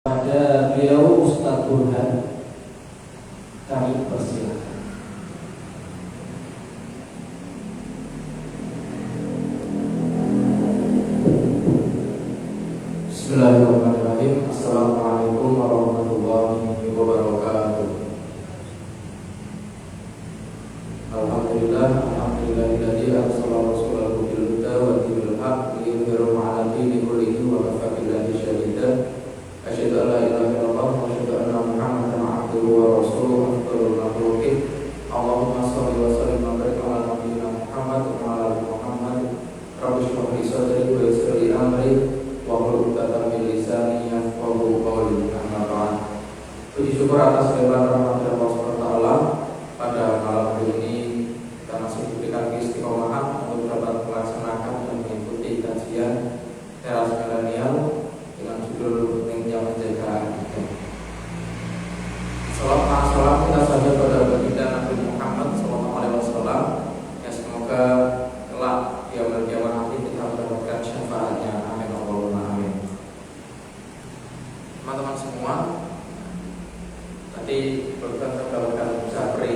Pada beliau Ustaz Burhan, kami persilakan. Bismillahirrahmanirrahim. Assalamualaikum warahmatullahi wabarakatuh. Alhamdulillahilladzi arsala rasulahu bil huda wa dinil haqq liyudhhirahu 'ala dini kullihi wa kafaa billahi shahida. Asyhadu an la ilaha illallah wa asyhadu anna Muhammadan 'abduhu wa rasuluhu afdhalul makhluqin. Allahumma shalli wa sallim wa barik 'ala nabiyyina Muhammad wa 'ala ali Muhammad. Rabbi shrah li sadri wa yassir li amri wahlul 'uqdatam min lisani yafqahu qawli. Amma ba'd. Puji syukur atas lebar rahmat Allah Subhanahu wa taala pada malam hari ini kita masih diberikan keistiqomahan untuk dapat melaksanakan dan mengikuti kajian teras milenial dengan judul yang menjaga akidah. Salam kita saja pada baginda Nabi Muhammad SAW. Ya, semoga kelak di yaumul qiyamah nanti kita mendapatkan syafaatnya. Amin Allahumma amin. Teman-teman semua, tadi barusan saya mendapatkan Sapri.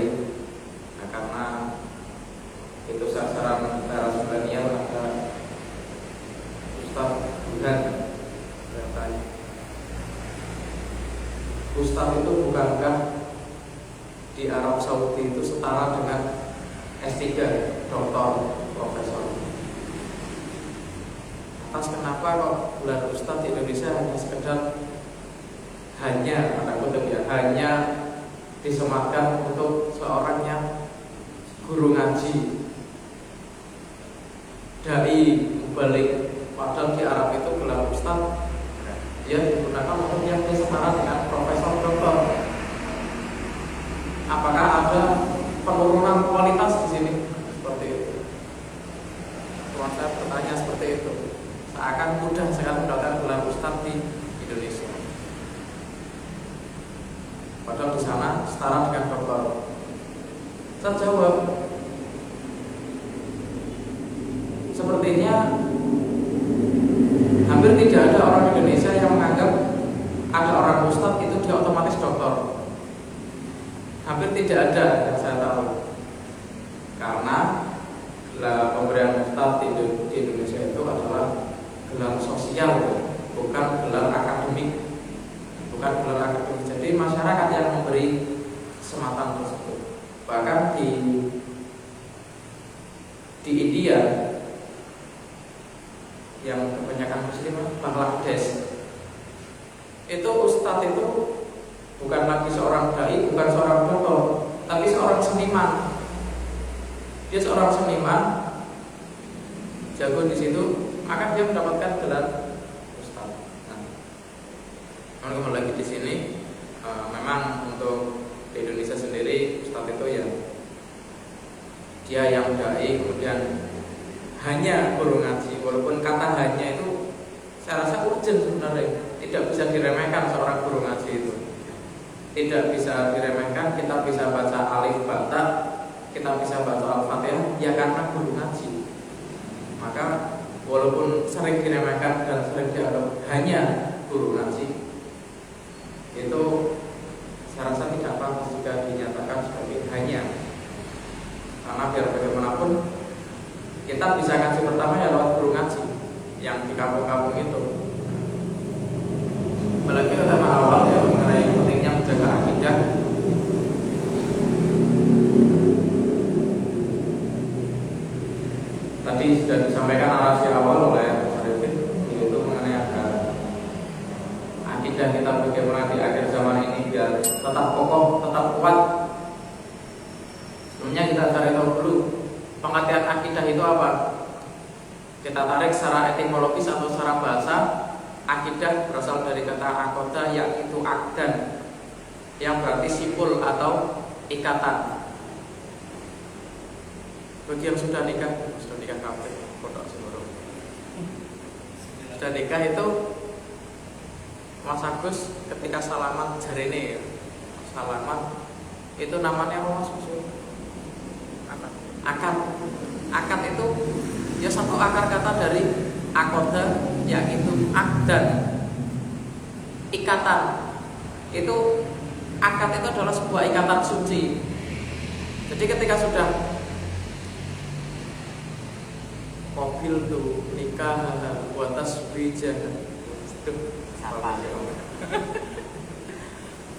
Nah, karena itu sasaran teras milenial ada Ustaz Burhan. Ustaz itu bukankah di Arab Saudi itu setara dengan S3, doktor, profesor? Atas kenapa kok gelar Ustaz di Indonesia hanya sekedar hanya disematkan untuk seorang yang guru ngaji, dai, mubalik, padahal di Arab itu gelar Ustaz ya digunakan untuk yang setara dengan profesor doktor. Apakah ada penurunan kualitas di sini? Seperti itu. Tuan saya bertanya seperti itu. Seakan mudah sekali mendapatkan gelar Ustaz di Indonesia. Padahal di sana setara dengan doktor. Saya jawab, sepertinya hampir tidak ada orang Indonesia yang menganggap ada orang ustadz itu dia otomatis doktor. Hampir tidak ada yang saya tahu. Karena gelar pemberian ustadz di Indonesia itu adalah gelar sosial, bukan gelar akademik. Jadi masyarakat yang memberi kesempatan tersebut. Bahkan di India yang kebanyakan muslim, Bangladesh, itu ustadz itu bukan lagi seorang dai, bukan seorang dokter, tapi seorang seniman. Dia seorang seniman, jago di situ, maka dia mendapatkan gelar ustadz. Nah, kembali lagi di sini, memang untuk di Indonesia sendiri ustadz itu ya dia yang dai, kemudian hanya guru ngaji. Walaupun kata hanya itu saya rasa urgent sebenarnya, tidak bisa diremehkan seorang guru ngaji itu. Tidak bisa diremehkan. Kita bisa baca alif bata, kita bisa baca al-fatihah, ya karena guru ngaji. Maka walaupun sering diremehkan dan sering dianggap hanya guru ngaji, itu saya rasa tidak pantas jika dinyatakan sebagai hanya. Karena biar bagaimanapun kita bisa ngaji pertama ya lewat guru ngaji yang di kampung-kampung itu. Apalagi pertama awal ya mengenai pentingnya menjaga akidah. Tadi sudah disampaikan narasi awal oleh Mas Arifin, yaitu mengenai akidah kita bagaimana di akhir zaman ini biar tetap kokoh, tetap kuat. Sebelumnya kita cari tahu dulu pengertian akidah itu apa? Kita tarik secara etimologis atau secara bahasa. Akidah berasal dari kata akoda, yaitu akdan, yang berarti simpul atau ikatan. Bagi yang sudah nikah kafe, pondok Semarang. Sudah nikah itu Mas Agus ketika salaman jarene, salaman itu namanya apa Mas? Akad itu ya satu akar kata dari akoda, yaitu akdan, ikatan. Itu akad itu adalah sebuah ikatan suci. Jadi ketika sudah mobil tuh nikah watas wijah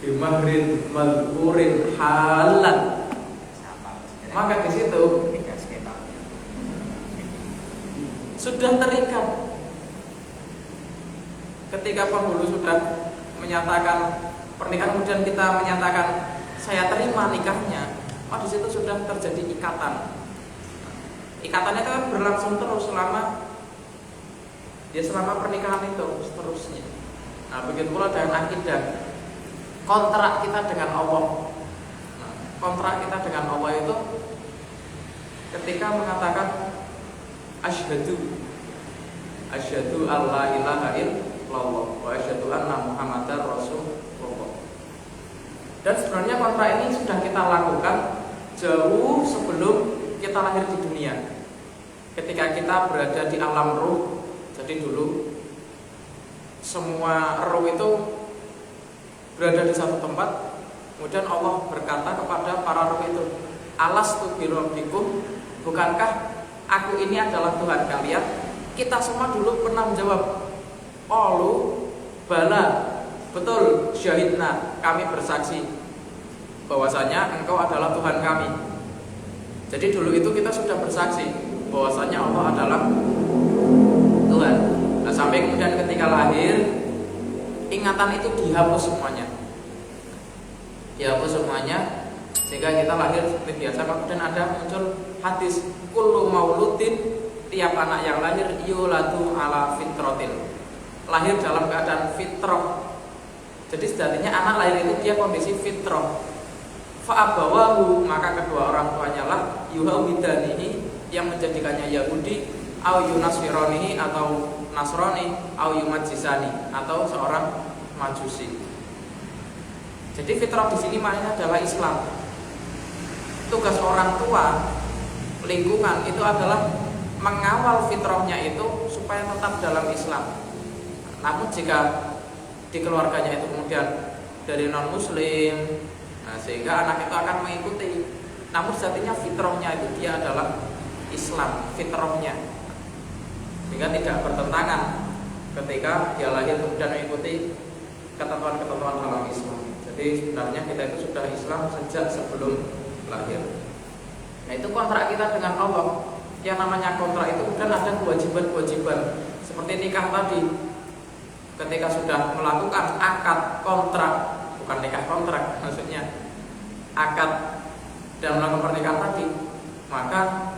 bimahrin malhurin halan, maka di situ sudah terikat. Ketika penghulu sudah menyatakan pernikahan, kemudian kita menyatakan saya terima nikahnya, oh di situ sudah terjadi ikatan. Ikatannya itu kan berlangsung terus selama pernikahan itu seterusnya. Nah, begitu pula dengan akidah, kontrak kita dengan Allah. Nah, kontrak kita dengan Allah itu ketika mengatakan asyhadu alla ilaha illallah wa asyhadu anna muhammadar rasulullah. Dan sebenarnya kontrak ini sudah kita lakukan jauh sebelum kita lahir di dunia. Ketika kita berada di alam ruh, jadi dulu semua ruh itu berada di satu tempat. Kemudian Allah berkata kepada para ruh itu, alastu birabbikum, bukankah aku ini adalah Tuhan kalian? Kita semua dulu pernah menjawab, qalu bala, betul, syahidna, kami bersaksi bahwasanya engkau adalah Tuhan kami. Jadi dulu itu kita sudah bersaksi bahwasanya Allah adalah Tuhan. Nah, sampai kemudian ketika lahir, ingatan itu dihapus semuanya. Dihapus semuanya sehingga kita lahir seperti biasa. Kemudian ada muncul hadis, kullu mauludin, tiap anak yang lahir yuladu ala fitratin, lahir dalam keadaan fitrah. Jadi sejatinya anak lahir itu dia kondisi fitrah. Fa'abawahu, maka kedua orang tuanya lah yuhawidanihi, yang menjadikannya Yahudi, au yunasironihi, atau Nasrani, au yumajisani, atau seorang Majusi. Jadi fitrah di sini maknanya adalah Islam. Tugas orang tua, lingkungan itu adalah mengawal fitrahnya itu supaya tetap dalam Islam. Namun jika di keluarganya itu kemudian dari non muslim, nah sehingga anak itu akan mengikuti. Namun sejatinya fitrahnya itu dia adalah Islam, fitrahnya, sehingga tidak bertentangan ketika dia lahir kemudian mengikuti ketentuan-ketentuan dalam Islam. Jadi sebenarnya kita itu sudah Islam sejak sebelum lahir. Nah itu kontrak kita dengan Allah. Yang namanya kontrak itu kemudian ada kewajiban-kewajiban seperti nikah tadi. Ketika sudah melakukan akad kontrak, bukan nikah kontrak, maksudnya akad dan melakukan pernikahan tadi, maka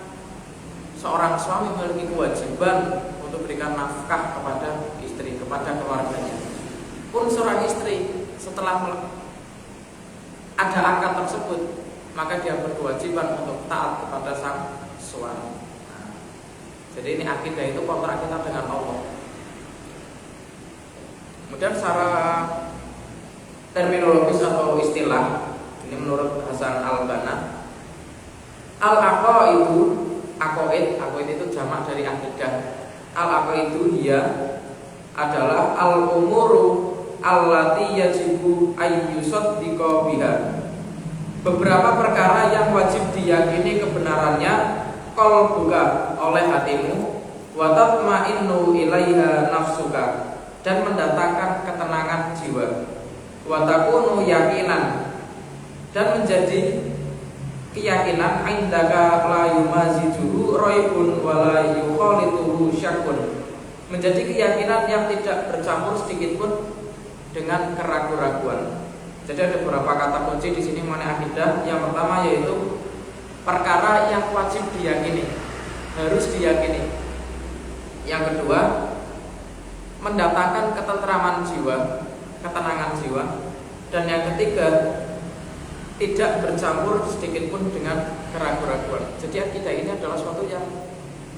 seorang suami memiliki kewajiban untuk berikan nafkah kepada istri, kepada keluarganya. Pun seorang istri setelah ada akad tersebut, maka dia berkewajiban untuk taat kepada sang suami. Nah, jadi ini akidah itu kontrak kita dengan Allah. Kemudian secara terminologis atau istilah, ini menurut Hasan Al-Banna, aqaid itu jamak dari akidah. Al-aqaidu dia adalah al-umuru allati yajibu ayyusaddiqa biha, beberapa perkara yang wajib diyakini kebenarannya qalbuka, oleh hatimu, wa tatma'innu ilaiha nafsuka, dan mendatangkan ketenangan jiwa, wa takunu yakinan, dan menjadi keyakinan, indaka la yumazijuhu raibun wa la yukhalituhu syakkun, menjadi keyakinan yang tidak bercampur sedikit pun dengan keraguan-raguan. Jadi ada beberapa kata kunci di sini mengenai akidah. Yang pertama yaitu perkara yang wajib diyakini, harus diyakini. Yang kedua, mendatangkan ketentraman jiwa, ketenangan jiwa. Dan yang ketiga, tidak bercampur sedikit pun dengan keraguan-raguan. Jadi akidah ini adalah suatu yang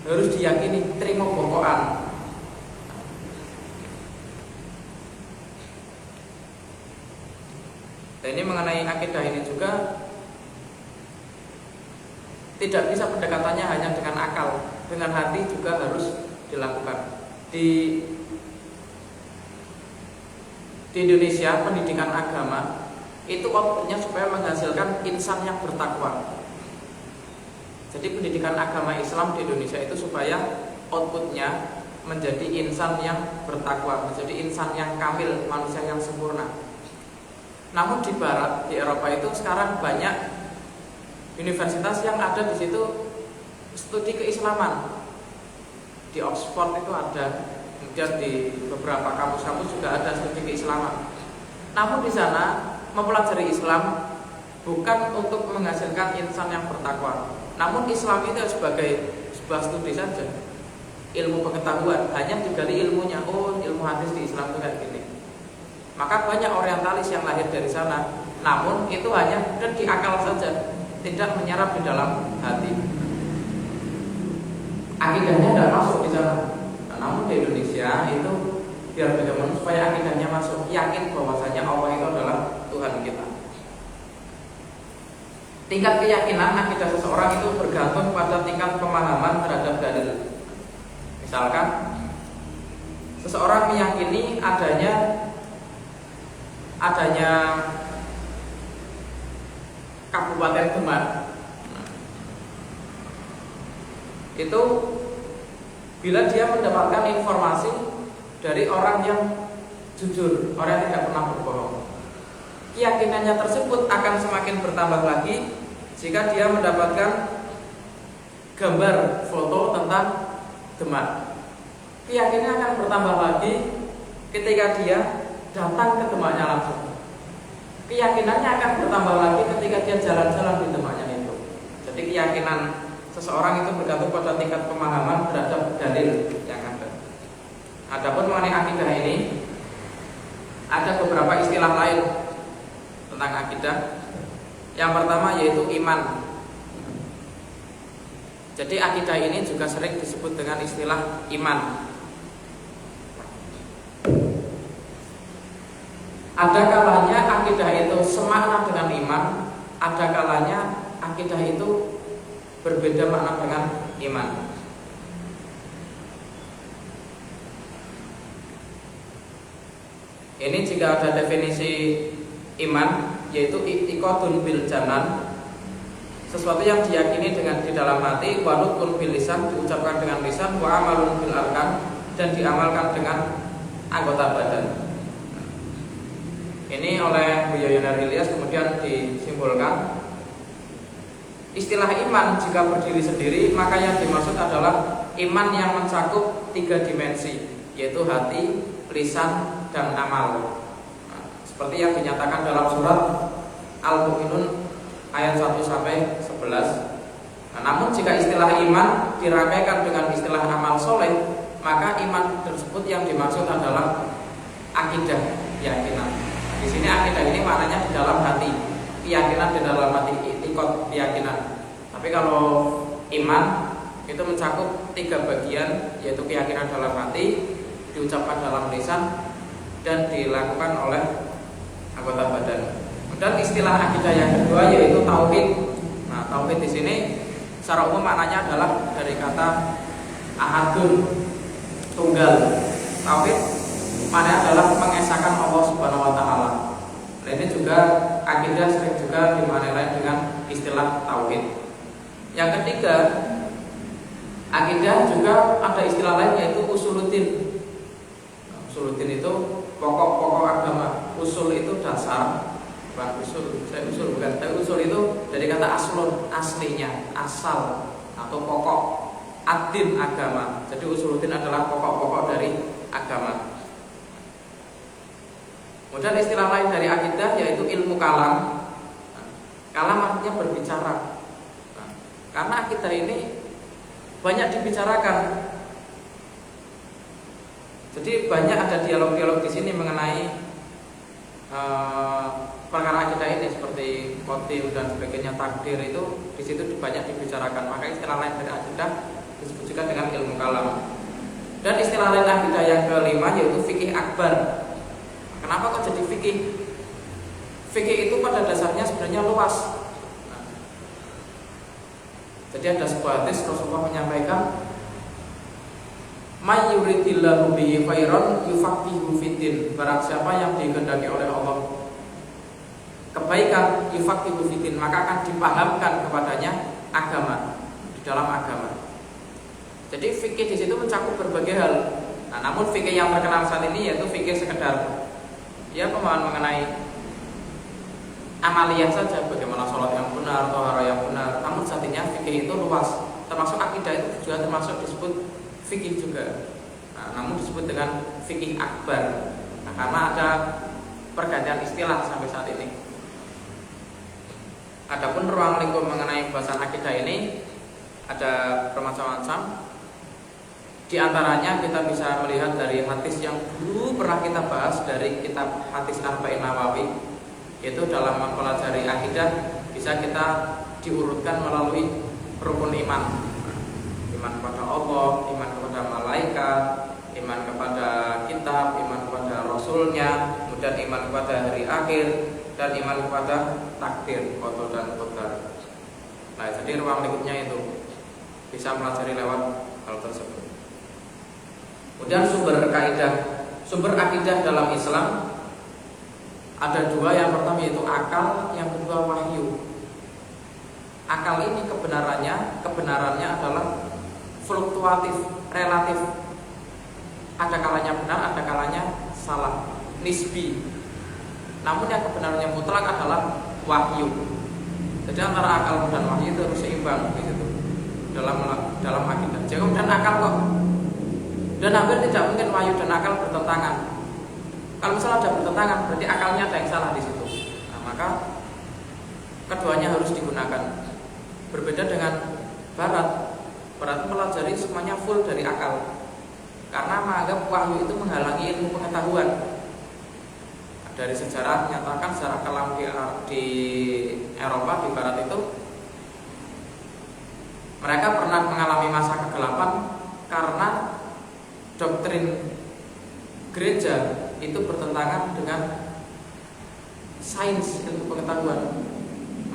harus diyakini, terima bokokan. Dan ini mengenai akidah ini juga tidak bisa pendekatannya hanya dengan akal, dengan hati juga harus dilakukan. Di di Indonesia pendidikan agama itu outputnya supaya menghasilkan insan yang bertakwa. Jadi pendidikan agama Islam di Indonesia itu supaya outputnya menjadi insan yang bertakwa, menjadi insan yang kamil, manusia yang sempurna. Namun di Barat, di Eropa itu sekarang banyak universitas yang ada di situ studi keislaman. Di Oxford itu ada, kemudian di beberapa kampus-kampus juga ada studi keislaman. Namun di sana mempelajari Islam bukan untuk menghasilkan insan yang bertakwa. Namun Islam itu sebagai sebuah studi saja, ilmu pengetahuan, hanya digali ilmunya. Oh, ilmu hadis di Islam itu kayak gini. Maka banyak orientalis yang lahir dari sana. Namun itu hanya dan di akal saja, tidak menyerap di dalam hati. Akidahnya tidak masuk di sana. Namun di Indonesia itu biar bagaimana supaya akidahnya masuk, yakin bahwasanya Allah itu adalah Tuhan kita. Tingkat keyakinan akidah seseorang itu bergantung pada tingkat pemahaman terhadap dalil. Misalkan seseorang meyakini adanya Kabupaten Demak. Itu bila dia mendapatkan informasi dari orang yang jujur, orang yang tidak pernah berbohong, keyakinannya tersebut akan semakin bertambah lagi jika dia mendapatkan gambar foto tentang Demak. Keyakinannya akan bertambah lagi ketika dia datang ke Demaknya langsung. Keyakinannya akan bertambah lagi ketika dia jalan-jalan di Demaknya itu. Jadi keyakinan seseorang itu bergantung pada tingkat pemahaman terhadap dalil yang ada. Adapun mengenai akidah ini, ada beberapa istilah lain tentang akidah. Yang pertama yaitu iman. Jadi akidah ini juga sering disebut dengan istilah iman. Ada kalanya akidah itu semakna dengan iman, ada kalanya akidah itu berbeda makna dengan iman. Ini jika ada definisi iman, yaitu i'tiqadun bil janan, sesuatu yang diyakini dengan di dalam hati, wa nutqun bil lisan, diucapkan dengan lisan, wa amalun bil arkan, dan diamalkan dengan anggota badan. Ini oleh Bu Yoyonar Ilyas kemudian disimpulkan, istilah iman jika berdiri sendiri, maka yang dimaksud adalah iman yang mencakup 3 dimensi, yaitu hati, lisan, dan amal. Seperti yang dinyatakan dalam surat Al-Mu'minun ayat 1-11. Namun jika istilah iman dirangkaikan dengan istilah amal soleh, maka iman tersebut yang dimaksud adalah akidah, keyakinan. Di sini akidah ini maknanya di dalam hati, keyakinan di dalam hati, i'tiqad, keyakinan. Tapi kalau iman itu mencakup 3 bagian, yaitu keyakinan dalam hati, diucapkan dalam lisan, dan dilakukan oleh anggota badan. Dan istilah akidah yang kedua yaitu tauhid. Nah, tauhid di sini secara umum maknanya adalah dari kata ahadun, tunggal. Tauhid maknanya adalah mengesahkan Allah Subhanahu wa taala. Nah, ini juga akidah sering juga dimaknai dengan istilah tauhid. Yang ketiga, akidah juga ada istilah lain yaitu usuluddin. Usuluddin itu pokok-pokok agama. Usul itu dasar, bukan usul. Tapi usul itu dari kata aslun, aslinya, asal atau pokok. Ad-din, agama. Jadi usuluddin adalah pokok-pokok dari agama. Kemudian istilah lain dari akidah yaitu ilmu kalam. Kalam artinya berbicara. Karena akidah ini banyak dibicarakan. Jadi banyak ada dialog-dialog di sini mengenai perkara akidah ini seperti qadim dan sebagainya, takdir itu di situ banyak dibicarakan. Maka istilah lain dari akidah disebut juga dengan ilmu kalam. Dan istilah lain akidah yang kelima yaitu fikih akbar. Kenapa kok jadi fikih? Fikih itu pada dasarnya sebenarnya luas. Jadi ada sebuah hadis Rasulullah menyampaikan may yuridillahu bihi khairan yufaqihu fiddin. Barang siapa yang dikehendaki oleh Allah kebaikan, yufaqihu fiddin, maka akan dipahamkan kepadanya agama, di dalam agama. Jadi fikih di situ mencakup berbagai hal. Nah, namun fikih yang terkenal saat ini yaitu fikih sekedar ya pemahaman mengenai amaliyah saja, bagaimana sholat yang benar, tohara yang benar. Namun satunya fikih itu luas, termasuk akidah itu juga termasuk disebut fikih juga. Nah, namun disebut dengan fikih akbar. Nah, karena ada pergantian istilah sampai saat ini. Adapun ruang lingkup mengenai bahasan akidah ini ada bermacam-macam. Di antaranya kita bisa melihat dari hadis yang dulu pernah kita bahas dari kitab hadis Arba'in Nawawi, yaitu dalam mempelajari akidah bisa kita diurutkan melalui rukun iman. Iman kepada Allah, iman kepada malaikat, iman kepada kitab, iman kepada rasulnya, kemudian iman kepada hari akhir, dan iman kepada takdir, qada dan qadar. Nah, jadi ruang lingkupnya itu bisa mempelajari lewat hal tersebut. Kemudian sumber kaidah, sumber akidah dalam Islam ada dua. Yang pertama yaitu akal, yang kedua wahyu. Akal ini kebenarannya adalah fluktuatif, relatif. Ada kalanya benar, ada kalanya salah, nisbi. Namun yang kebenarannya mutlak adalah wahyu. Jadi antara akal dan wahyu itu harus seimbang di situ dalam akidah. Jangan kemudian akal kok. Dan hampir tidak mungkin wahyu dan akal bertentangan. Kalau misalnya ada bertentangan, berarti akalnya ada yang salah di situ. Nah, maka keduanya harus digunakan. Berbeda dengan Barat mempelajari semuanya full dari akal, karena menganggap wahyu itu menghalangi ilmu pengetahuan. Dari sejarah menyatakan secara kelam di Eropa, di Barat itu mereka pernah mengalami masa kegelapan karena doktrin gereja itu bertentangan dengan sains ilmu pengetahuan.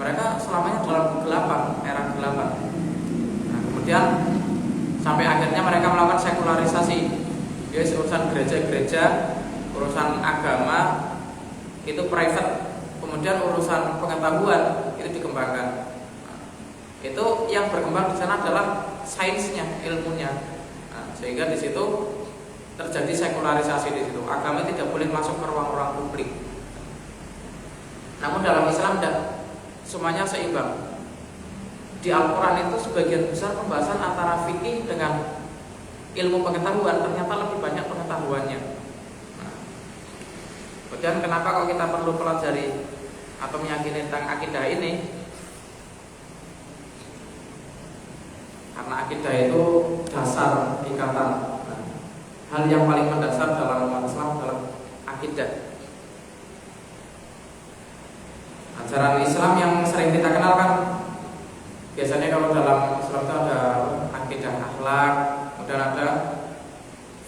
Mereka selamanya dalam kegelapan, era kegelapan. Nah, kemudian sampai akhirnya mereka melakukan sekularisasi. Jadi urusan gereja-gereja, urusan agama itu private. Kemudian urusan pengetahuan itu dikembangkan. Nah, itu yang berkembang di sana adalah sainsnya, ilmunya. Sehingga di situ terjadi sekularisasi di situ. Agama tidak boleh masuk ke ruang-ruang publik. Namun dalam Islam tidak, semuanya seimbang. Di Al-Quran itu sebagian besar pembahasan antara fikih dengan ilmu pengetahuan, ternyata lebih banyak pengetahuannya. Nah, kemudian kenapa kok kita perlu pelajari atau meyakini tentang akidah ini? Karena akidah itu dasar ikatan. Nah, hal yang paling mendasar dalam umat Islam adalah akidah. Ajaran Islam yang sering kita kenal kan, biasanya kalau dalam Islam itu ada akidah akhlak, kemudian ada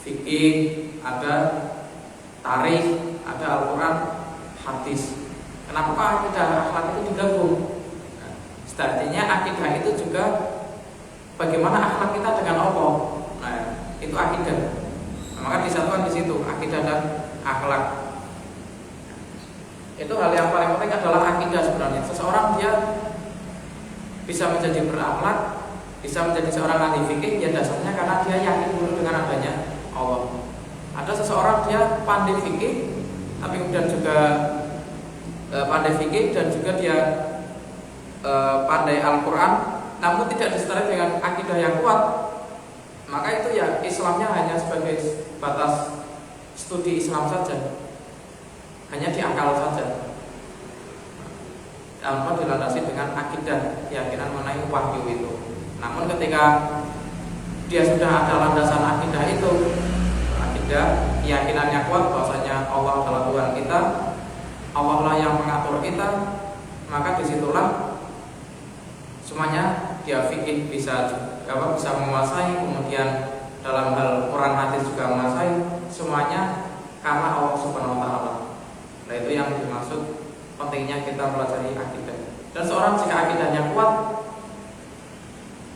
fikih, ada tarikh, ada Al-Quran, hadis. Kenapa akidah akhlak itu digabung? Nah, artinya akidah itu juga bagaimana akhlak kita dengan Allah. Nah, itu akidah. Nah, maka disatukan di situ akidah dan akhlak. Itu hal yang paling penting adalah akidah sebenarnya. Seseorang dia bisa menjadi berakhlak, bisa menjadi seorang ahli fikih, ya dasarnya karena dia yakin dulu dengan adanya Allah. Ada seseorang dia pandai fikih, tapi kemudian juga pandai fikih dan juga dia pandai Al-Quran, namun tidak disertai dengan akidah yang kuat, maka itu ya Islamnya hanya sebagai batas studi Islam saja, hanya di akal saja, tanpa dilandasi dengan akidah, keyakinan mengenai wahyu itu. Namun ketika dia sudah ada landasan akidah itu, akidah keyakinannya kuat bahwasanya Allah adalah Tuhan kita, Allah lah yang mengatur kita, maka disitulah semuanya dia fikih bisa menguasai, kemudian dalam hal Quran hadis juga menguasai, semuanya karena Allah Subhanahu wa taala. Nah, itu yang dimaksud pentingnya kita pelajari akidah. Dan seorang jika akidahnya kuat,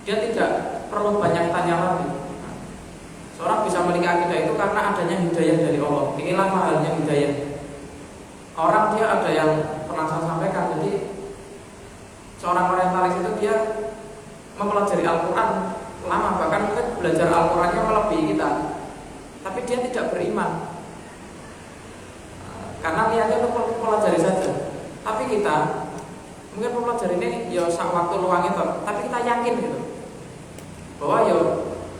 dia tidak perlu banyak tanya lagi. Seorang bisa memiliki akidah itu karena adanya hidayah dari Allah. Inilah mahalnya hidayah. Orang dia ada yang pernah saya sampaikan, jadi seorang orientalis itu dia mempelajari Al-Quran lama, bahkan mungkin belajar Al-Qurannya melebihi kita, tapi dia tidak beriman karena niatnya untuk mempelajari saja. Tapi kita mungkin mempelajari ini ya sak waktu luang itu, tapi kita yakin gitu bahwa ya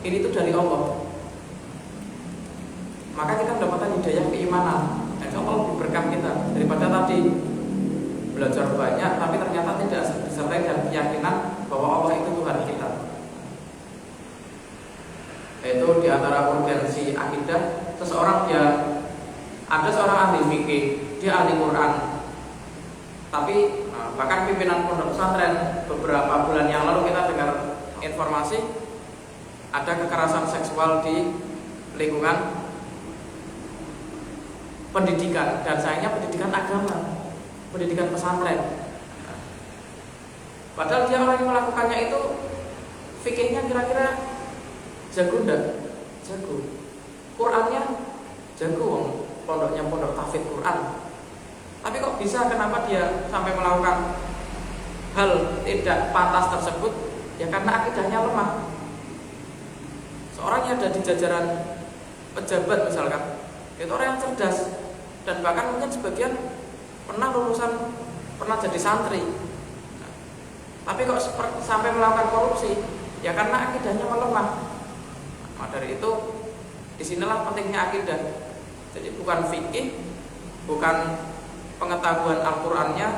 ini tuh dari Allah. Maka kita mendapatkan hidayah keimanan. Allah lebih berkah kita daripada tadi belajar banyak tapi ternyata tidak disertai dengan keyakinan bahwa Allah itu Tuhan kita. Itu diantara urgensi akidah. Seseorang dia ada seorang ahli fikih, dia ahli Quran, tapi bahkan pimpinan pondok pesantren beberapa bulan yang lalu kita dengar informasi ada kekerasan seksual di lingkungan pendidikan, dan sayangnya pendidikan agama, pendidikan pesantren. Padahal dia orang yang melakukannya itu fikihnya kira-kira jago enggak? Jago. Qurannya jago, pondoknya pondok tahfidz Quran. Tapi kok bisa, kenapa dia sampai melakukan hal tidak pantas tersebut? Ya karena akidahnya lemah. Seorang yang ada di jajaran pejabat misalkan, itu orang yang cerdas, dan bahkan mungkin sebagian pernah jadi santri. Tapi kok sampai melakukan korupsi? Ya karena akidahnya melemah. Nah, dari itu disinilah pentingnya akidah. Jadi bukan fikih, bukan pengetahuan Al-Qurannya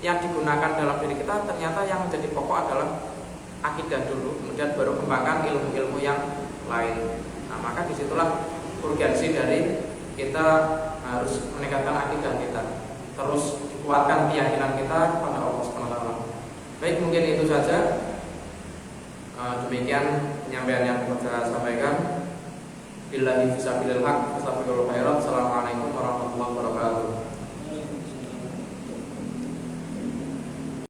yang digunakan dalam diri kita, ternyata yang menjadi pokok adalah akidah dulu, kemudian baru kembangkan ilmu-ilmu yang lain. Nah, maka disitulah urgensi dari kita harus meningkatkan akidah kita, terus dikuatkan keyakinan kita kepada Allah SWT. Baik, mungkin itu saja. Demikian penyampaian yang dapat saya sampaikan. Billahi fisabilil haq, astagfirullah khairat. Assalamualaikum warahmatullahi wabarakatuh.